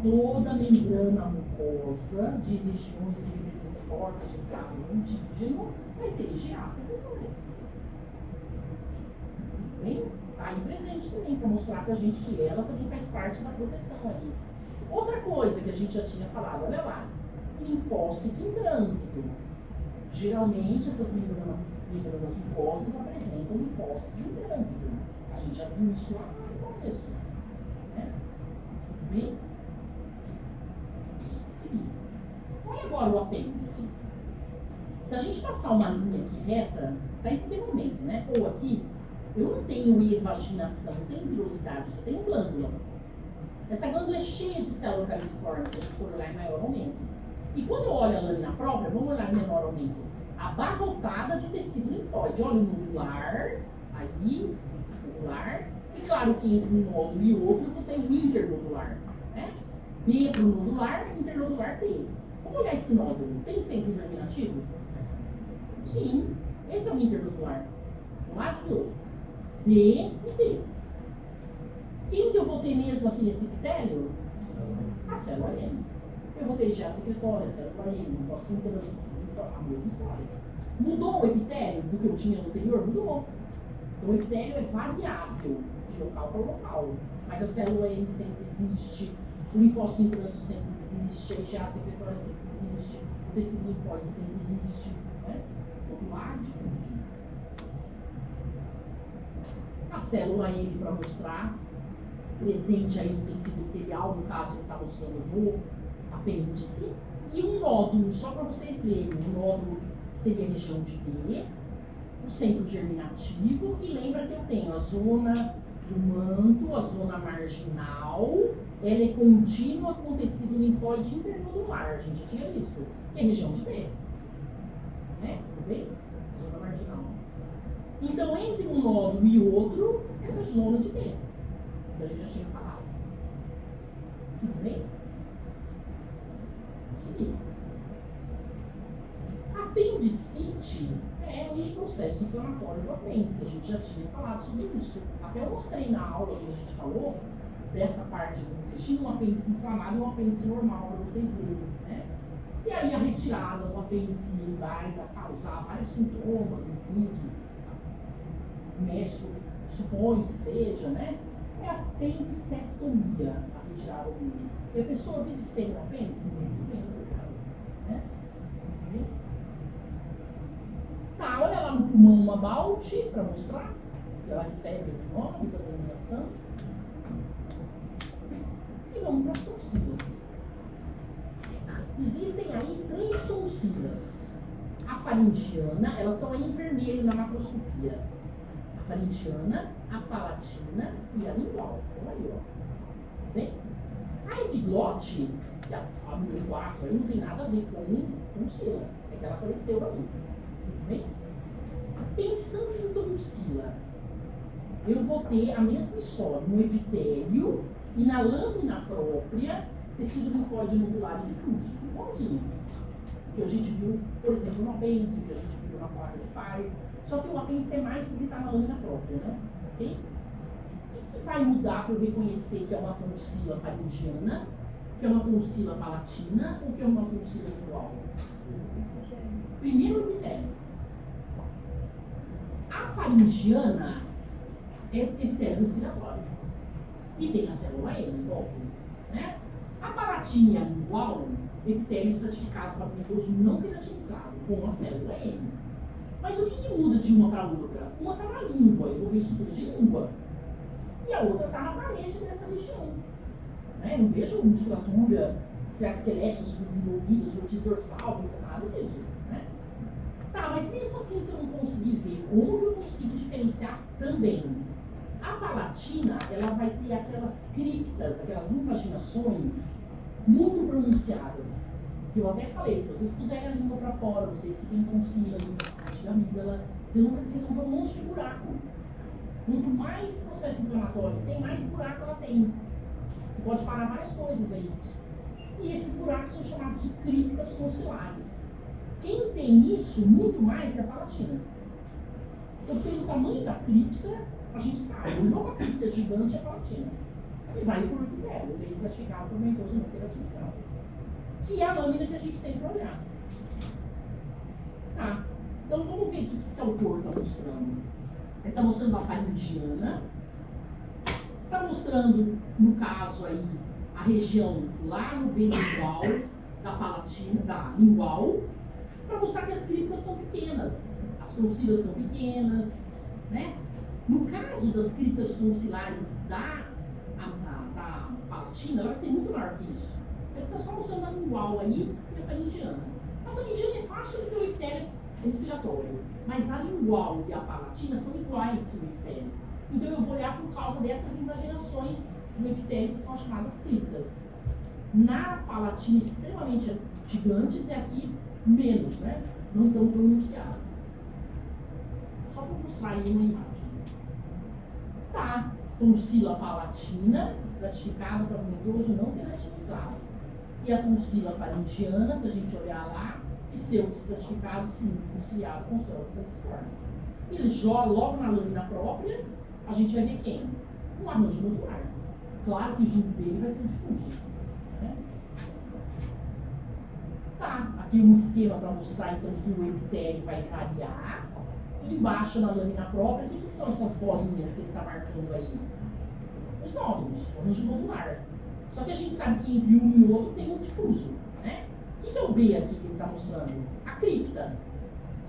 Speaker 1: Toda a membrana mucosa de regiões que representam portas de entradas antígeno vai ter IgA secretória. Bem? Tá aí presente também, para mostrar pra gente que ela também faz parte da proteção aí. Outra coisa que a gente já tinha falado, olha lá, linfócito em trânsito. Geralmente essas membranas mucosas apresentam linfócitos em trânsito. A gente já viu isso lá no começo. Né? Bem? Sim. Olha agora o apêndice. Se a gente passar uma linha aqui reta, tá em qualquer momento, né? Ou aqui, eu não tenho evaginação, não tenho vilosidade, só tenho glândula. Essa glândula é cheia de células caliciformes, se a gente for olhar em maior aumento. E quando eu olho a lâmina própria, vamos olhar em menor aumento, abarrotada de tecido linfóide. Olha o nodular, aí, nodular. E claro que entre um nódulo e outro eu vou ter o internodular. Né? B para o nodular, internodular T. Vamos olhar esse nódulo. Tem centro germinativo? Sim. Esse é o internodular. De um lado e do outro. B e T. Quem que eu vou ter mesmo aqui nesse epitélio? A célula M. Eu vou ter IgA secretória, a célula M, não posso ter a mesma história. Mudou o epitélio do que eu tinha no anterior? Mudou. Então o epitélio é variável de local para local. Mas a célula M sempre existe, o linfócito em trânsito sempre existe, a IgA secretória sempre existe, o tecido linfóide sempre existe. Né? Nodular difuso. A célula M para mostrar, presente aí no tecido epitelial, no caso ele está mostrando no apêndice, e um nódulo, só para vocês verem, o nódulo seria a região de B, o centro germinativo, e lembra que eu tenho a zona do manto, a zona marginal, ela é contínua com o tecido linfóide internodular, a gente tinha visto, que é a região de B. Né? Tudo bem? A zona marginal. Então, entre um nódulo e outro, essa zona de B, que a gente já tinha falado. Tudo bem? Seguindo. Apendicite é um processo inflamatório do apêndice, a gente já tinha falado sobre isso. Até eu mostrei na aula que a gente falou dessa parte do intestino, um apêndice inflamado e um apêndice normal, para vocês verem, né? E aí a retirada do apêndice vai causar vários sintomas, enfim, que o médico supõe que seja, né? É a apendicectomia, a retirada do. E a pessoa vive sem o apêndice? Né? Tá, olha lá no pulmão uma balte para mostrar que ela recebe o nome da denominação. E vamos para as tonsilas. Existem aí 3 tonsilas. A faringiana, elas estão aí em vermelho na macroscopia. A faringiana, a palatina e a lingual. Olha aí, ó. Bem? A epiglote, a número 4 aí, não tem nada a ver com tonsila. É que ela apareceu aí. Tudo bem? Pensando em tonsila, eu vou ter a mesma história no epitélio e na lâmina própria, tecido linfóide nodular e difuso. Igualzinho. Que a gente viu, por exemplo, no apêndice, que a gente viu na placa de Pareto. Só que o apêndice é mais porque está na lâmina própria, né? Ok? O que vai mudar para eu reconhecer que é uma tonsila faringiana, que é uma tonsila palatina ou que é uma tonsila lingual? Primeiro o epitélio. A faringiana é epitélio respiratório. E tem a célula M, óbvio. Né? A palatina e a lingual, epitélio estratificado pavimentoso não queratinizado, com a célula M. Mas o que muda de uma para outra? Uma está na língua, eu vou ver estrutura de língua. E a outra está na parede dessa região. Né? Não vejo musculatura, esquelética subdesenvolvida, surtis dorsal, nada disso. Né? Tá, mas mesmo assim, se eu não conseguir ver, como que eu consigo diferenciar também? A palatina, ela vai ter aquelas criptas, aquelas invaginações muito pronunciadas. Que eu até falei, se vocês puserem a língua para fora, vocês que têm tonsila ali, parte da amígdala, vocês vão ver um monte de buraco. Quanto mais processo inflamatório tem, mais buraco ela tem. Que pode parar várias coisas aí. E esses buracos são chamados de criptas tonsiliares. Quem tem isso muito mais é a palatina. Então, pelo tamanho da cripta, a gente sabe, uma cripta gigante é a palatina. E vai por epitélio, ele é estratificado por mentoso não queratinizado. Que é a lâmina que a gente tem para olhar. Tá. Então vamos ver o que esse autor está mostrando. Ele está mostrando a faringiana, está mostrando, no caso aí, a região lá no ventral da palatina, da lingual, para mostrar que as criptas são pequenas, as tonsilas são pequenas, né? No caso das criptas tonsilares da palatina, ela vai ser muito maior que isso. Ele está só mostrando a lingual aí e a faringiana. A faringiana é fácil do que o epitélio respiratório, mas a lingual e a palatina são iguais no epitélio. Então eu vou olhar por causa dessas invaginações no epitélio que são chamadas criptas. Na palatina extremamente gigantes e aqui menos, né? Não tão pronunciadas. Só para mostrar aí uma imagem. Tá, tonsila palatina, estratificado pavimentoso não queratinizado. E a tonsila faringiana, se a gente olhar lá, pseudo-estratificado, cilíndrico conciliado com células calciformes. Ele joga logo na lâmina própria, a gente vai ver quem? Um arranjo nodular. Claro que junto dele vai ter um difuso. Né? Tá, aqui um esquema para mostrar então que o epitélio vai variar. E embaixo na lâmina própria, o que são essas bolinhas que ele está marcando aí? Os nódulos, o arranjo nodular. Só que a gente sabe que entre um e o outro tem um difuso. Né? O que é o B aqui que ele está mostrando? A cripta.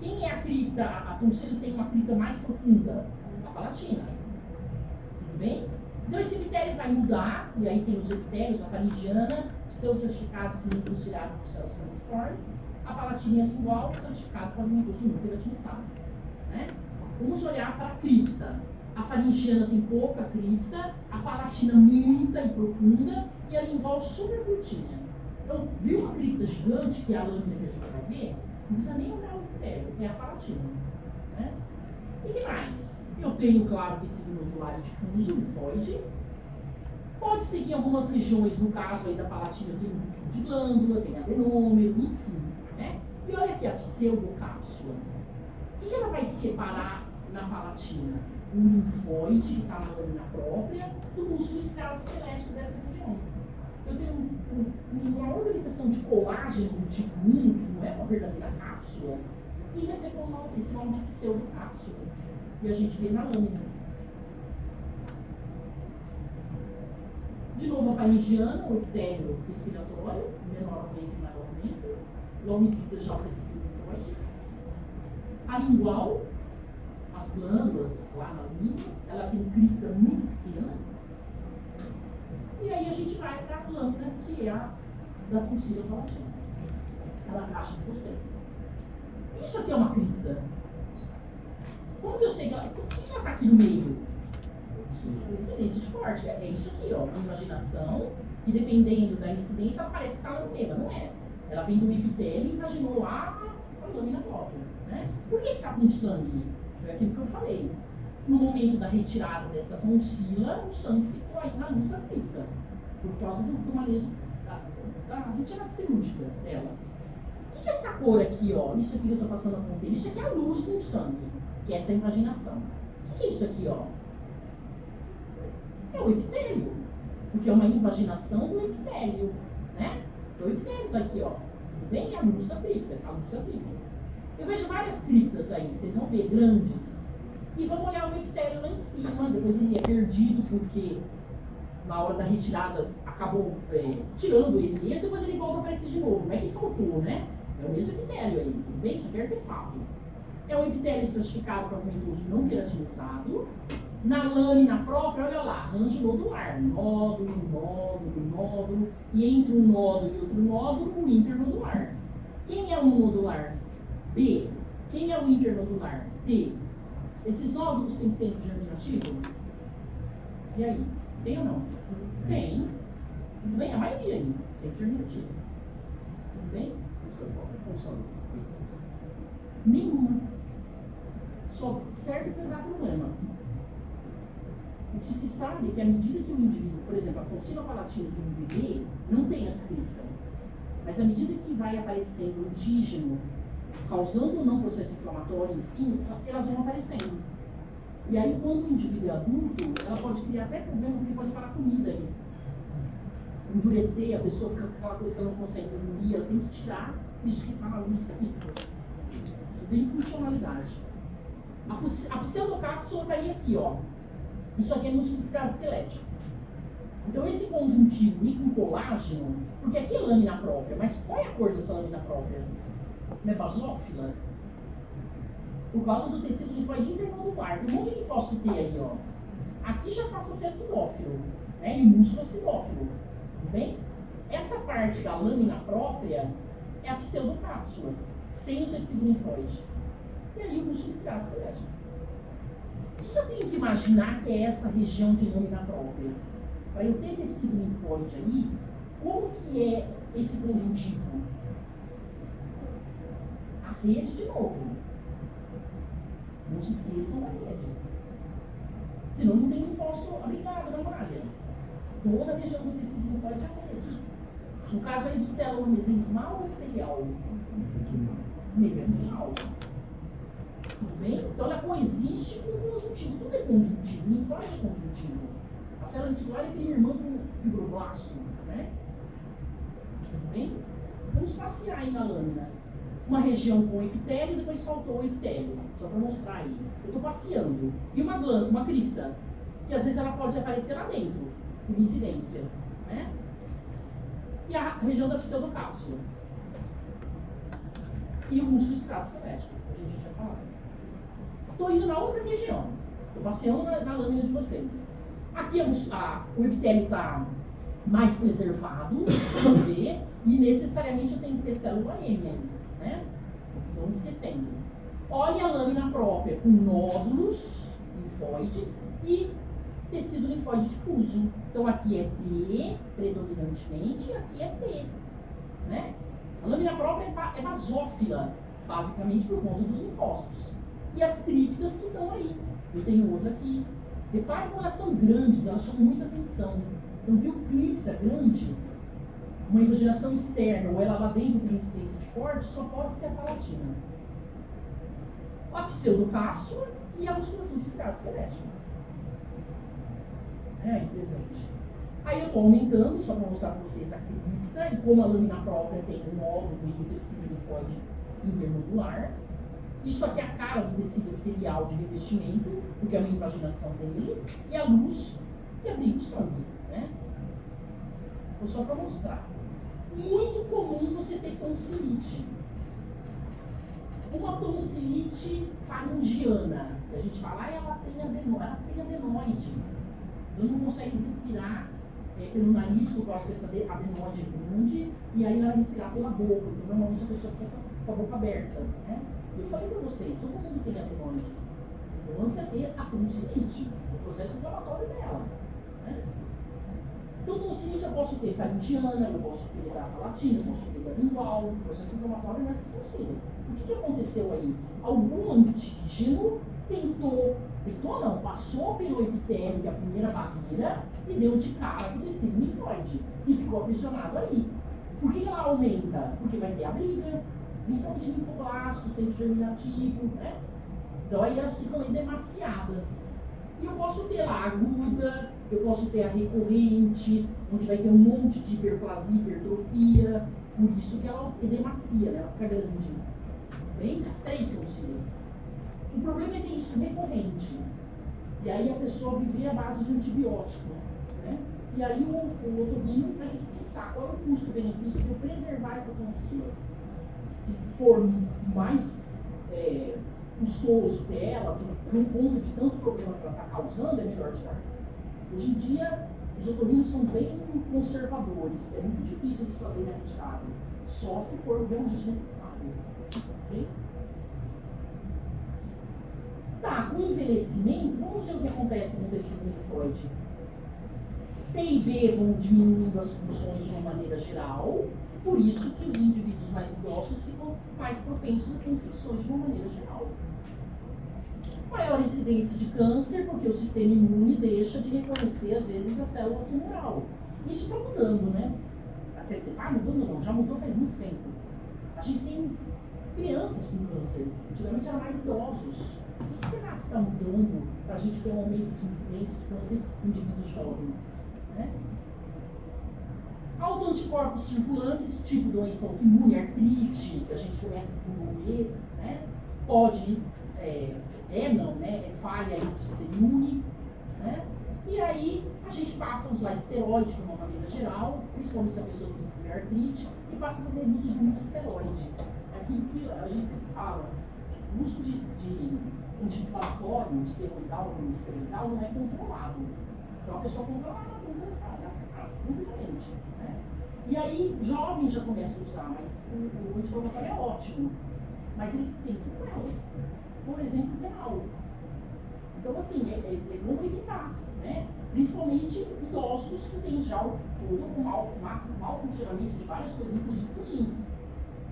Speaker 1: Quem é a cripta? A tonsila tem uma cripta mais profunda? A palatina. Tudo bem? Então esse epitélio vai mudar, e aí tem os epitélios, a faringiana pseudo-certificado cilíndrico ciliado com células falciformes, a palatina lingual, certificado pavimentoso não queratinizado. Né? Vamos olhar para a cripta. A faringiana tem pouca cripta, a palatina muita e profunda, e a lingual super curtinha. Então, viu uma cripta gigante, que é a lâmina que a gente vai ver? Não precisa nem olhar o epitélio, é a palatina. Né? E que mais? Eu tenho, claro, tecido nodular difuso, linfóide. Pode ser que em algumas regiões, no caso aí da palatina, tem um tipo de glândula, tem adenômero, enfim. Né? E olha aqui a pseudocápsula. O que ela vai separar na palatina? O linfóide, que está na lâmina própria, do músculo esquelético dessa região. Eu tenho uma organização de colágeno do tipo 1, que não é uma verdadeira cápsula, e recebeu esse nome de pseudocápsula. E a gente vê na lâmina. De novo, a faringiana, o epitélio respiratório, menor aumento e maior aumento. Logo em seguida já o tecido linfóide. A lingual, as glândulas lá na língua, ela tem cripta muito pequena. E aí a gente vai para a lâmina, que é a da pulsila palatina, a da caixa de vocês. Isso aqui é uma cripta. Como que eu sei que ela está aqui no meio? Incidência de corte. É isso aqui, ó. Uma invaginação que, dependendo da incidência, ela parece que está lá no meio, mas não é. Ela vem do epitélio e invaginou lá a lâmina própria. Né? Por que está com sangue? Foi aquilo que eu falei. No momento da retirada dessa tonsila, o sangue ficou aí na luz da cripta, por causa do manejo da retirada cirúrgica dela. O que é essa cor aqui, ó? Isso aqui que eu estou passando a ponteira, isso aqui é a luz com o sangue, que é essa invaginação. O que é isso aqui, ó? É o epitélio, porque é uma invaginação do epitélio, né? O epitélio está aqui, ó. Bem a luz da cripta, a luz da cripta. Eu vejo várias criptas aí, vocês vão ver, grandes. E vamos olhar o epitélio lá em cima, depois ele é perdido porque na hora da retirada acabou tirando ele mesmo, depois ele volta a aparecer de novo. Não é que faltou, né? É o mesmo epitélio aí, tudo bem? Isso aqui é artefato. É um epitélio estratificado pavimentoso não queratinizado. Na lâmina própria, olha lá, range nodular, nódulo, nódulo, nódulo, e entre um nódulo e outro nódulo, o internodular. Quem é o nodular? B. Quem é o internodular? D. Esses nódulos têm centro germinativo? E aí? Tem ou não? Tem. Tudo bem? A maioria aí, centro germinativo. Tudo bem? Nenhuma. Só serve para dar problema. O que se sabe é que à medida que o indivíduo, por exemplo, a tonsila palatina de um bebê, não tem essa cripta. Mas à medida que vai aparecendo antígeno, causando ou não processo inflamatório, enfim, elas vão aparecendo. E aí, quando o indivíduo é adulto, ela pode criar até problema, porque pode parar comida ali. Endurecer, a pessoa fica com aquela coisa que ela não consegue engolir, ela tem que tirar isso que está na luz da cripta. Tem funcionalidade. A pseudocápsula estaria aqui, ó. Isso aqui é músculo esquelético. Então, esse conjuntivo rico em colágeno, porque aqui é lâmina própria, mas qual é a cor dessa lâmina própria? Não é basófila? Por causa do tecido linfóide internodular. Tem um monte de linfócito T aí, ó. Aqui já passa a ser acidófilo, né? E o músculo é acidófilo. Tudo bem? Essa parte da lâmina própria é a pseudocápsula, sem o tecido linfóide. E aí o músculo esquelético. O que eu tenho que imaginar que é essa região de lâmina própria? Para eu ter tecido linfóide aí, como que é esse conjuntivo? A rede de novo. Não se esqueçam da rede. Senão não tem linfócito abrigado na malha. Toda a região do tecido linfóide é a rede. No caso aí de célula mesenquimal ou epitelial? Mesenquimal. Tudo bem? Então ela coexiste com o conjuntivo. Tudo é conjuntivo. O linfóide é conjuntivo. A célula reticular é prima irmã do fibroblasto, né? Tudo bem? Vamos passear aí na lâmina. Uma região com epitélio e depois faltou o epitélio. Só para mostrar aí. Eu estou passeando. E uma glândula, uma cripta, que às vezes ela pode aparecer lá dentro, por incidência, né? E a região da pseudocápsula. E o músculo esquelético, que a gente já falou. Estou indo na outra região. Estou passeando na lâmina de vocês. Aqui o epitélio está mais preservado, vamos ver, e necessariamente eu tenho que ter célula M ali, né? Vamos esquecendo. Olha a lâmina própria com nódulos linfóides e tecido linfóide difuso. Então aqui é B predominantemente e aqui é T, né? A lâmina própria é basófila, basicamente por conta dos linfócitos. E as trípticas que estão aí. Eu tenho outra aqui. Repare como elas são grandes, elas chamam muita atenção. Então, viu tríptica grande? Uma invaginação externa ou ela lá dentro tem incidência de corte, só pode ser a palatina. A pseudocápsula e a musculatura esquelética. Aí presente. Aí eu estou aumentando, só para mostrar para vocês a cripta, e como a lâmina própria tem um nódulo do tecido linfóide internodular. Isso aqui é a cara do tecido epitelial de revestimento, porque é uma invaginação dele, e a luz que abriga o sangue, né? Vou só para mostrar. Muito comum você ter tonsilite. Uma tonsilite faringiana, que a gente fala, ela tem adenoide. Ela não consegue respirar pelo nariz, por causa dessa adenoide grande, e aí ela vai respirar pela boca. Então, normalmente a pessoa fica com a boca aberta, né? Eu falei para vocês, todo mundo tem adenoide. Então, você tem a tonsilite, o processo inflamatório dela, né? Então, tonsilite eu posso ter faringiana, eu posso ter da palatina, eu posso ter da lingual, processo inflamatório nessas tonsilas. O que aconteceu aí? Algum antígeno passou pelo epitélio, que é a primeira barreira, e deu de cara com o tecido linfóide. E ficou aprisionado aí. Por que ela aumenta? Porque vai ter a briga, principalmente linfoblasto, centro germinativo, né? Então aí elas ficam edemaciadas. E eu posso ter lá a aguda, eu posso ter a recorrente, onde vai ter um monte de hiperplasia, hipertrofia, por isso que ela edemacia, né? Ela fica grande. Bem, as 3 tonsilas. O problema é ter isso recorrente. E aí a pessoa viver à base de antibiótico, né? E aí o otorrino vai ter que pensar qual é o custo-benefício de eu preservar essa tonsila. Se for mais custoso ter ela, por conta de tanto problema que ela está causando, é melhor tirar. Hoje em dia, os otorrinos são bem conservadores, é muito difícil eles fazerem a retirada, só se for realmente necessário. Okay? Tá, com o envelhecimento, vamos ver o que acontece no tecido linfóide. T e B vão diminuindo as funções de uma maneira geral, por isso que os indivíduos mais grossos ficam mais propensos a ter infecções de uma maneira geral. Maior incidência de câncer, porque o sistema imune deixa de reconhecer, às vezes, a célula tumoral. Isso está mudando, né? Até se, mudando não, já mudou faz muito tempo. A gente tem crianças com câncer, antigamente eram mais idosos. O que será que está mudando para a gente ter um aumento de incidência de câncer em indivíduos jovens? Né? Autoanticorpos circulantes, tipo doença autoimune, artrite, que a gente começa a desenvolver, né? Pode, é falha aí do sistema imune, né? E aí a gente passa a usar esteroide de uma maneira geral, principalmente se a pessoa desenvolver artrite, e passa a fazer uso de muito esteroide. É aquilo que a gente sempre fala, o uso de anti-inflamatório, esteroidal ou esteroidal não é controlado. Então a pessoa controla tranquilamente, né? E aí, jovem já começa a usar, mas o anti-inflamatório é ótimo, mas ele tem sequela, por exemplo, renal. Então, assim, é bom evitar, né? Principalmente idosos que têm já o mau funcionamento de várias coisas, inclusive dos rins.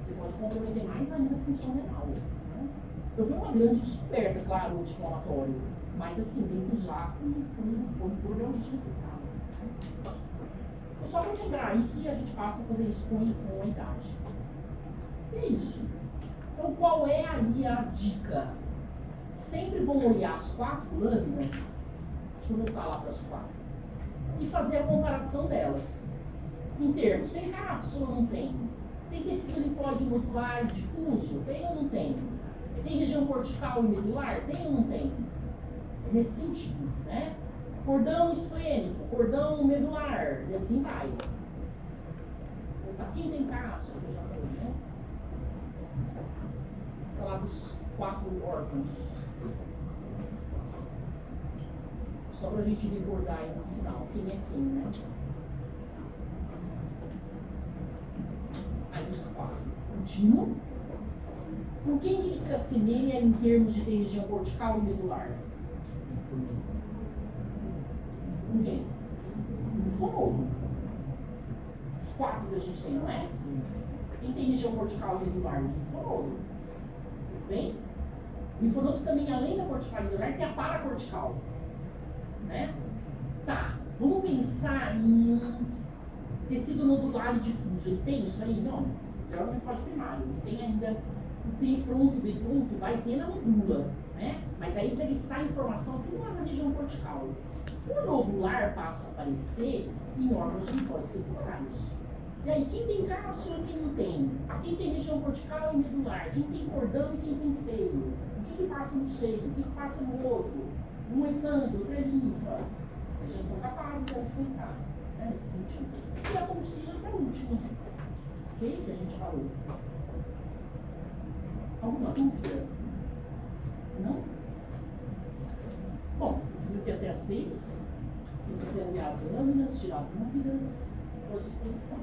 Speaker 1: Você pode comprometer mais ainda a função renal. Né? Eu vi uma grande descoberta, claro, o anti-inflamatório, mas assim, tem que usar quando for realmente necessário. Né? É só para lembrar aí que a gente passa a fazer isso com a idade. E é isso. Então, qual é ali a dica? Sempre vão olhar as 4 lâminas, deixa eu voltar lá para as 4, e fazer a comparação delas. Em termos, tem cápsula ou não tem? Tem tecido linfóide nodular difuso? Tem ou não tem? Tem região cortical e medular? Tem ou não tem? É nesse sentido, né? Cordão esplênico, cordão medular, e assim vai. Aqui tem cápsula, que eu já falei, né? Vou falar dos 4 órgãos. Só para a gente recordar aí no final quem é quem, né? intestino. Com quem que ele se assemelha em termos de ter região cortical e medular? Com quem? Linfonodo. Os 4 que a gente tem, não é? Quem tem região cortical e medular? Linfonodo. Tudo bem? O linfonodo também, além da cortical e medular, tem a paracortical. Né? Tá, vamos pensar em tecido nodular e difuso. Ele tem isso aí? Não. Melhor no linfóide primário. Ele tem ainda o T pronto e o B pronto, vai ter na medula. Né? Mas aí para ele sair informação tudo lá na região cortical. O nodular passa a aparecer em órgãos linfóides secundários. E aí, quem tem cápsula e quem não tem? Quem tem região cortical e medular? Quem tem cordão e quem tem seio? O que passa no seio? O que passa no outro? Um é sangue, outro é linfa. Vocês já são capazes de pensar, né, nesse sentido. E a bolsina que é a última. Ok? Que a gente falou. Alguma dúvida? Não? Bom, eu fico aqui até às 6. Quem quiser olhar as lâminas, tirar dúvidas, estou à disposição.